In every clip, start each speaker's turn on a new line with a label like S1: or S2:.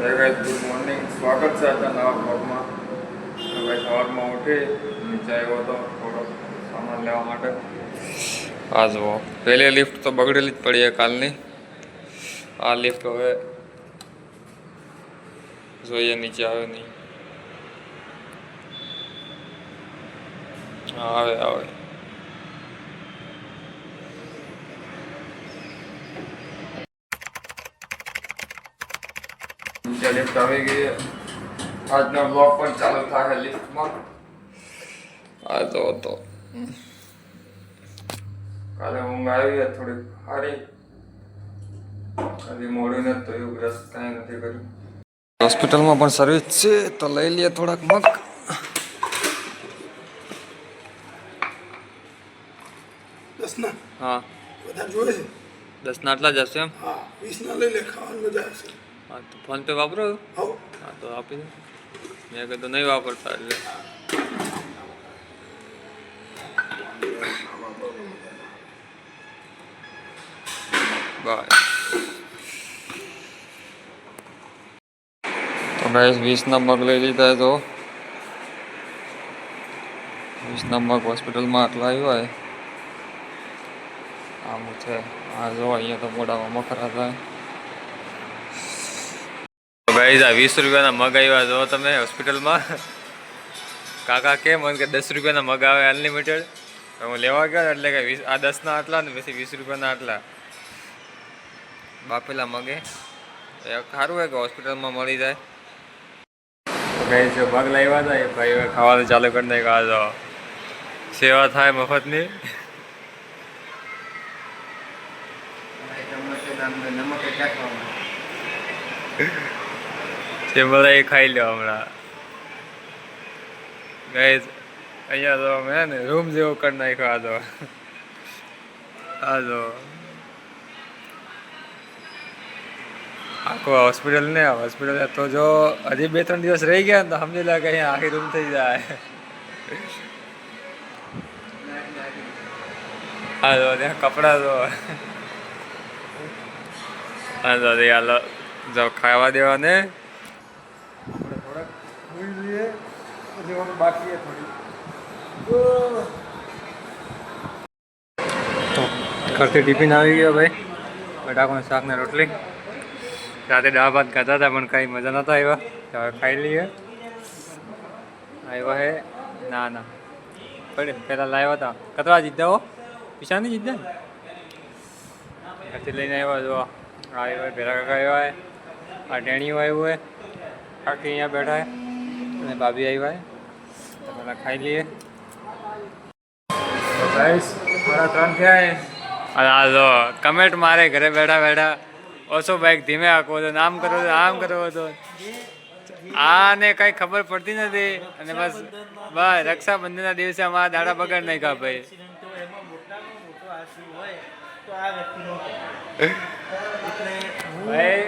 S1: Good morning, સ્વાગત છે આજના નવા બ્લોગમાં. ભાઈ સવારમાં ઉઠી નીચે આવ્યો હતો થોડો સામાન લેવા માટે. આ જુઓ, પહેલી લિફ્ટ તો બગડેલી જ પડી કાલની. આ લિફ્ટ હવે જોઈએ નીચે આવે નહીં. આવે આવે નીચે લિફ્ટ આવી ગઈ. આજનો બ્લોગ પણ ચાલુ થાય લિફ્ટમાં. આ તો હતો કાલે ઊંઘ આવી થોડીક સારી. હજી મોડું નથી થયું, બ્રશ કાંઈ નથી કર્યું. હોસ્પિટલમાં પણ સર્વિસ છે તો લઈ લઈએ થોડાક મગ. હા
S2: બધા જોવે છે.
S1: 10 ના આટલા જ હશે એમ.
S2: હા 20 ના લઈ લે, ખાવાની મજા આવશે.
S1: હા તો ફોન પે વાપરો?
S2: હા
S1: હા તો આપી દે. મેં કીધું નહીં વાપરતા એટલે બાય. તો ગાઈસ 20 ના મગ લઈ લીધા. તો 20 ના મગ હોસ્પિટલમાં આટલા આવ્યા. આમ છે આ જો અહીંયા તો મોઢામાં મખરા થાય. ગાઈસ આ 20 રૂપિયાના મગ આવ્યા જો તમે હોસ્પિટલમાં. કાકા કે મને કે 10 રૂપિયાના મગ આવે અનલિમિટેડ. હું લેવા ગયો એટલે કે આ 10 ના આટલા ને પછી 20 રૂપિયાના આટલા બાફેલા મગે. સારું હોય કે હોસ્પિટલમાં મળી જાય. ગાઈસ જો મગ લાવ્યા હતા એ ભાઈ ખાવાનું ચાલુ કરી નાખ્યું. આ જો સેવા થાય મફતની. તે બધા એ ખાઈ લો હમણાં. ગાઈસ અહીંયા તો મેં ને રૂમ જેવો કરી નાખ્યો. આ તો આખો હોસ્પિટલ ને હોસ્પિટલ તો જો હજી 2-3 દિવસ રહી ગયા ને તો સમજી લે કે અહીંયા આખી રૂમ થઈ જાય. હા તો ત્યાં કપડા તો હા તો હાલો જો ખાવા દેવા ને થોડાક બાકી થોડી ઘરથી ટિફિન આવી ગયો ભાઈ. બટાકાનું શાક ને રોટલી. રાતે દાળ ભાત ખાતા હતા પણ કાંઈ મજા નહોતા આવ્યા. હવે ખાઈ લઈએ. આવ્યા હે ના ના પડે પહેલાં લાવ્યા હતા. કતરા જીતતા હો પૈસા નહીં જીતતા ને ઘરથી લઈને આવ્યા. જો આવ્યો ભેરા કાકા આવ્યા હોય, આ ટેણીઓ આવ્યું હોય, કાકી અહીંયા બેઠા હોય અને ભાભી આવ્યા હોય. પહેલાં ખાઈ લઈએ. ગાઈસ મારા 3 થયા. આ જો કમેન્ટ મારે ઘરે બેઠા બેઠા ઓછો બાઈક ધીમે આંકો તો આમ કરો તો આમ કરો તો આને કઈ ખબર પડતી નથી. અને બસ રક્ષાબંધનના દિવસે અમારા દાડા બગાડ નાખ્યા ભાઈ. ભાઈ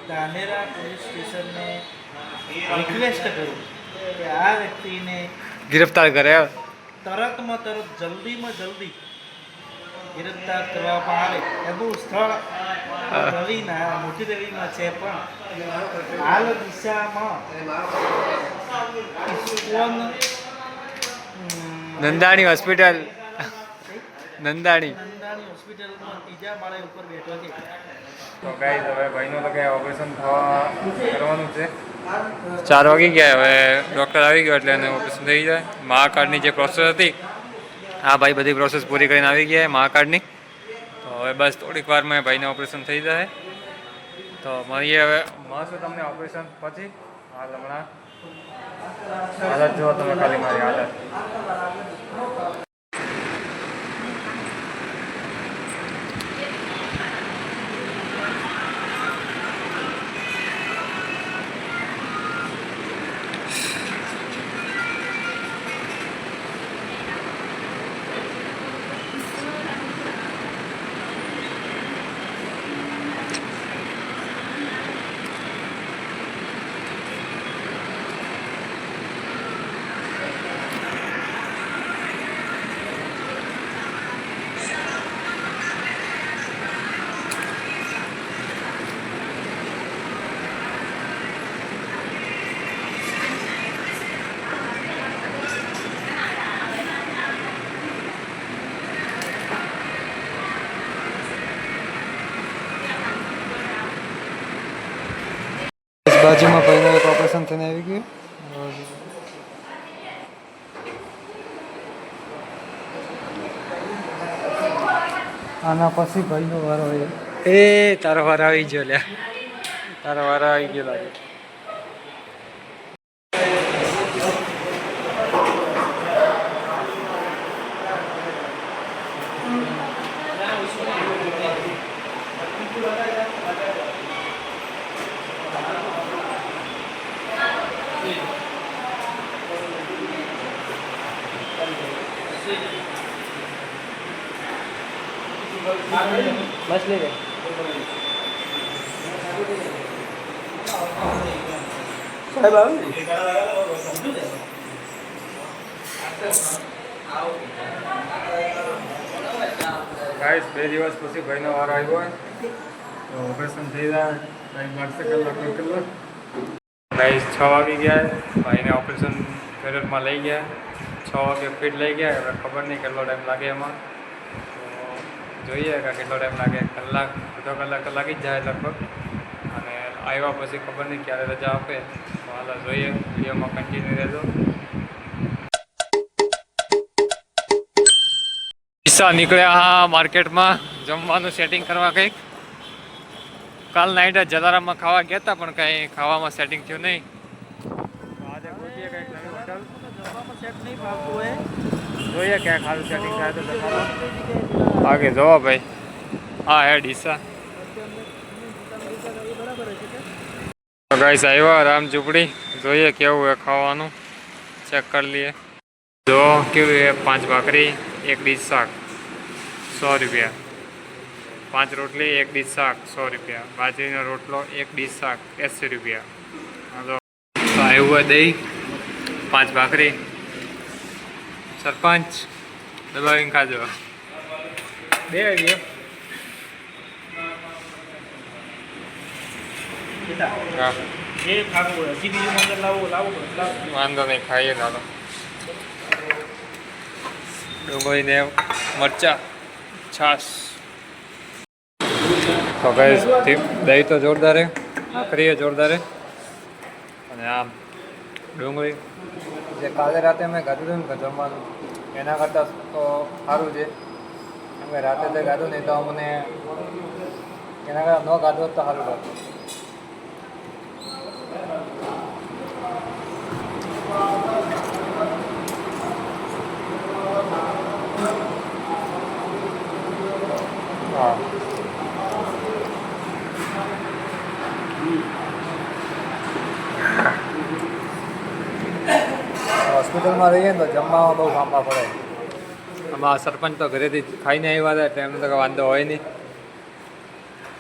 S2: ધાનેરા પોલીસ સ્ટેશનને રિક્વેસ્ટ કરું કે આ વ્યક્તિને
S1: ગિરફ્તાર કરે.
S2: તરતમાં તરત જલ્દીમાં જલ્દી ગિરફ્તાર કરવામાં આવે. એનું સ્થળ મોટી રવિમાં છે પણ હાલ દિશામાં
S1: નંદાણી હોસ્પિટલ નંદાણી
S2: હોસ્પિટલમાં 3જા માળે ઉપર બેઠો છે.
S1: તો ગાઈસ હવે ભાઈનું તો કે ઓપરેશન કરવાનું છે. 4 વાગી ગયા. હવે ડૉક્ટર આવી ગયો એટલે એને ઓપરેશન થઈ જાય. મા કાર્ડની જે પ્રોસેસ હતી આ ભાઈ બધી પ્રોસેસ પૂરી કરીને આવી ગયા મા કાર્ડની. તો હવે બસ થોડીક વારમાં ભાઈને ઓપરેશન થઈ જાય. તો મળીએ હવે મળશું તમને ઓપરેશન પછી. હાલ હમણાં હાલત જુઓ તમે ખાલી મારી હાલત. બાજુમાં ભાઈનું એક ઓપરેશન થઈને આવી ગયું. આના પછી ભાઈનો વારો આવ્યો. એ તારો વારો આવી ગયો લ્યા, તારો વારો આવી ગયો લાગે.
S2: બસ લઈ લે. સાહેબ આવે ને?
S1: ગાઈસ 2 દિવસ પછી ભાઈનો વારો આવ્યો હોય તો ઓપરેશન થઈ જાય. ભાઈ મારશે કલાક. ગાઈસ 6 વાગી ગયા, ભાઈને ઓપરેશન થિયેટરમાં લઈ ગયા. 6 વાગે ફીટ લઈ ગયા. હવે ખબર નહીં કેટલો ટાઈમ લાગે એમાં, તો જોઈએ કે કેટલો ટાઈમ લાગે. કલાક અડધો કલાક તો લાગી જ જાય લગભગ. અને આવ્યા પછી ખબર નહીં ક્યારે રજા આપે, તો હાલ જોઈએ. વિડીયોમાં કન્ટિન્યુ રહેજો. ઈસા નીકળ્યા હા માર્કેટમાં જમવાનું સેટિંગ કરવા કંઈક. કાલ નાઈટ જલારામમાં ખાવા ગયા હતા પણ કંઈ ખાવામાં સેટિંગ થયું નહીં. આજે ગોતીએ કંઈક નવી હોટલ.
S2: જમવામાં સેટ નહીં ભાવતું હોય.
S1: જોઈએ ક્યાં ખારું સેટિંગ થાય તો જમવામાં. આગે જોવો ભાઈ, હા હે ડીસા. તો ગાઈસ આવ્યા રામ ઝૂંપડી. જોઈએ કેવું છે ખાવાનું, ચેક કરી લઈએ. જો કેવું છે, 5 ભાખરી 1 ડીશ શાક 100 રૂપિયા, 5 રોટલી 1 ડીશ શાક 100 રૂપિયા, બાજરીનો રોટલો 1 ડીશ શાક 80 રૂપિયા. તો આવ્યું હોય દહીં, 5 ભાખરી. સરપંચ દબાવીને ખાજો. 2 આવી હા
S2: જે ખાવું હોય હજી બીજું મંગળ લાવો.
S1: વાંધો નહીં, ખાઈએ દાદો. ડુંગળીને મરચા, છાશ. તો ગાઈસ દહીં તો જોરદાર છે, ભાખરી જોરદાર છે. અને આમ ડુંગળી જે કાલે રાતે મેં ખાધું હતું ને જમવાનું, એના કરતાં તો સારું છે. કેમ કે રાતે તો ખાધું નહીં તો અમને એના કરતાં ન ખાધું હોત તો સારું ખાધું. હા હોસ્પિટલમાં રહીએ ને તો જમવામાં બહુ કામમાં પડે. આમાં સરપંચ તો ઘરેથી ખાઈને આવ્યા હતા એટલે એમને તો કંઈ વાંધો હોય નહીં.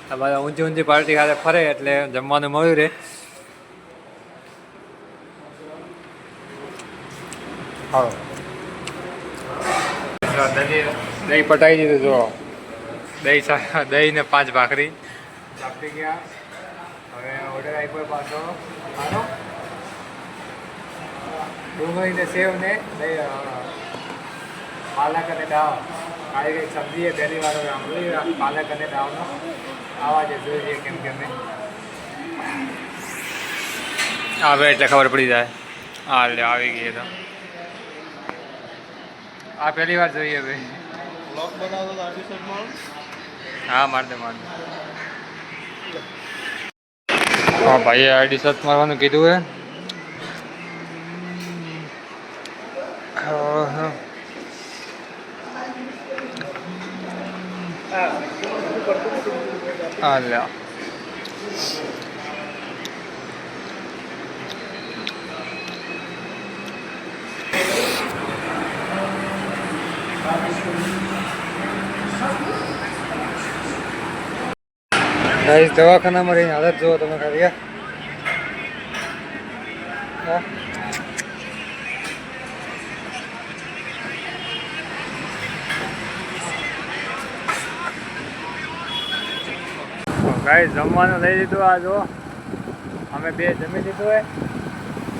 S1: તમારે ઊંચી પાર્ટી ખાતે ફરે એટલે જમવાનું મળ્યું રહે. હા દહીં પટાવી દીધું. જો દહીં ને 5 ભાખરી આપી ગયા. હવે ઓર્ડર આપ્યો પાછો મારો ડુંગળીને સેવ ને પાલક અને દાળ. આવી કંઈક સબ્જી એ પહેલી વાર સાંભળ્યું પાલક અને દાળનો. આવા જ જોઈએ કેમ કે અમે આવે એટલે ખબર પડી જાય. હા એટલે આવી ગઈ તો આ પહેલી વાર જોઈએ ભાઈ.
S2: બ્લોગ બનાવતો તો આડી સાઈડમાં
S1: હા માર દે. હા ભાઈએ આઈડી સર્ચ મારવાનું કીધું હે. હા લ્યા ગાઈસ દવાખાનામાં રહીને હાલત જુઓ તમે ખાલી. હા ગાઈસ જમવાનું લઈ લીધું. આ જો અમે 2 જમી લીધું હોય,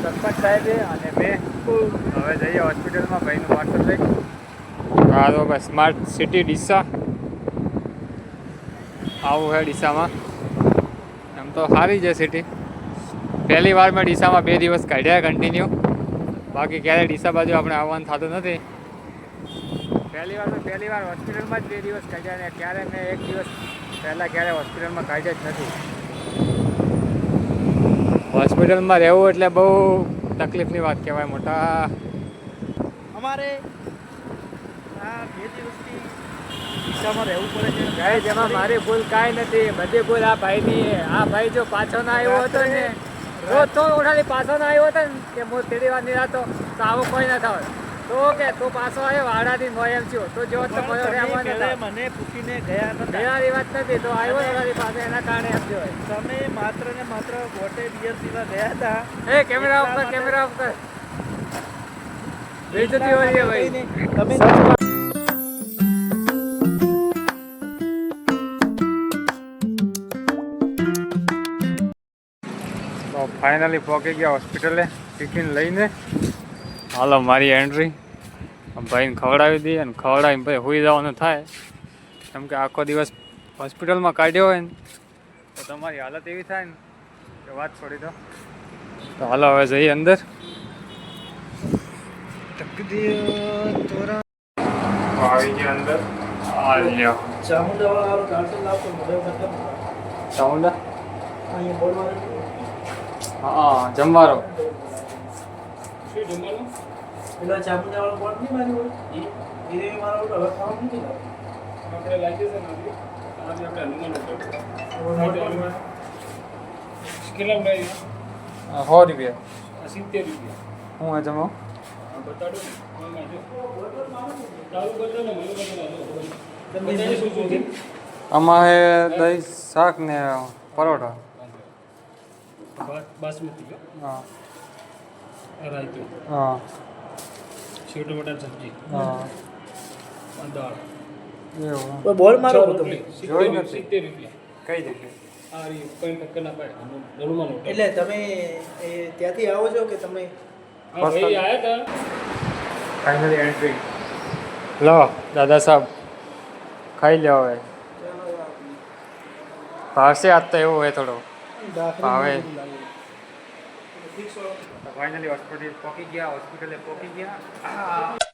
S1: સરપંચ સાહેબે અને મેં. હવે જઈએ હોસ્પિટલમાં ભાઈનું પાર્સલ લઈ. હા તો ભાઈ સ્માર્ટ સિટી ડીસા આવું છે. ડીસામાં એમ તો સારી છે સિટી, પહેલી વાર મેં ડીસામાં 2 દિવસ કાઢ્યા કન્ટિન્યુ. બાકી ક્યારેય ડીસા બાજુ આપણે આવવાનું થતું નથી. પહેલી વાર હોસ્પિટલમાં જ 2 દિવસ કાઢ્યા ને ક્યારે મેં 1 દિવસ પહેલાં ક્યારે હોસ્પિટલમાં કાઢ્યા જ નથી. હોસ્પિટલમાં રહેવું એટલે બહુ તકલીફની વાત કહેવાય મોટા.
S2: અમારે આ 2 દિવસથી ડીસામાં રહેવું પડે છે.
S1: ગાઈસ એમાં મારી ભૂલ કાંઈ નથી, બધી ભૂલ આ ભાઈની. આ ભાઈ જો પાછો ના આવ્યો હતો ને, રોજ તો ઉઠાડી પાછો ના આવ્યો હતો ને કે હું તેરી વાર નિરાતો તો આવું કોઈ ના થાય. તો કે તું પાછો આવ્યો વાડાથી નો એમ થયો તો જો તો કોઈ
S2: મને પૂછીને ગયા નતા.
S1: બેવાની વાત નથી તો આવ્યો તમારી પાસે એના કારણે એમ થયો.
S2: તમે માત્ર ને માત્ર બોટે બિયર પીવા ગયા હતા.
S1: એ કેમેરા ઓફ કર. બેઇજ્જતી હો રહી है भाई.
S2: તમે
S1: તો ફાઇનલી પહોંચી ગયા હોસ્પિટલે ટિફિન લઈને. હાલો મારી એન્ટ્રી. ભાઈને ખવડાવી દઈએ અને ખવડાવીને પછી સુઈ જવાનું થાય. કેમ કે આખો દિવસ હોસ્પિટલમાં કાઢ્યો હોય ને તો તમારી હાલત એવી થાય ને કે વાત છોડી દો. તો હાલો હવે જઈએ અંદર. આવી ગયા અંદર. આ લ્યો
S2: ચામુંડાવાળા કાર્ટન લાવતો મને મતલબ
S1: ચામુંડા.
S2: અહીંયા બોલવાનું
S1: હા જમવારો.
S2: શું જમવાનું? પેલા ચામુંડાવાળો બોર્ડ નહીં મારી હોય એ મારો હવે ખાવાનું નથી લાવતો. આપણે લાગી છે ને આજે આપણે હનુમાન ઉપર કેટલા લઈ
S1: 100 રૂપિયા.
S2: 70 રૂપિયા
S1: હું આ જમો
S2: બતાડો ને ચાલુ કરજો ને મને બતાડો શું શું છે
S1: આમાં હે દહીં શાક ને પરોઠા.
S2: બાસમતી
S1: હા
S2: રાયતું
S1: હા
S2: સેવ ટમાટર સબ્જી
S1: હા
S2: દાળ
S1: એવું
S2: બોલ મારો તમે
S1: જોઈ નથી.
S2: 70 રૂપિયા
S1: કઈ જગ્યાએ?
S2: આ રી કોઈ ટક્કર ના પાડે હનુમાન
S3: એટલે તમે ત્યાંથી આવો છો કે તમે
S2: હા ભાઈ આયા હતા
S1: ફાઇનલી એન્ટ્રી. લો દાદા સાહેબ ખાઈ લો હવે. ભાવશે આજ તો એવું હોય થોડો ભાવે. ફાઇનલી હોસ્પિટલે પહોંચી ગયા.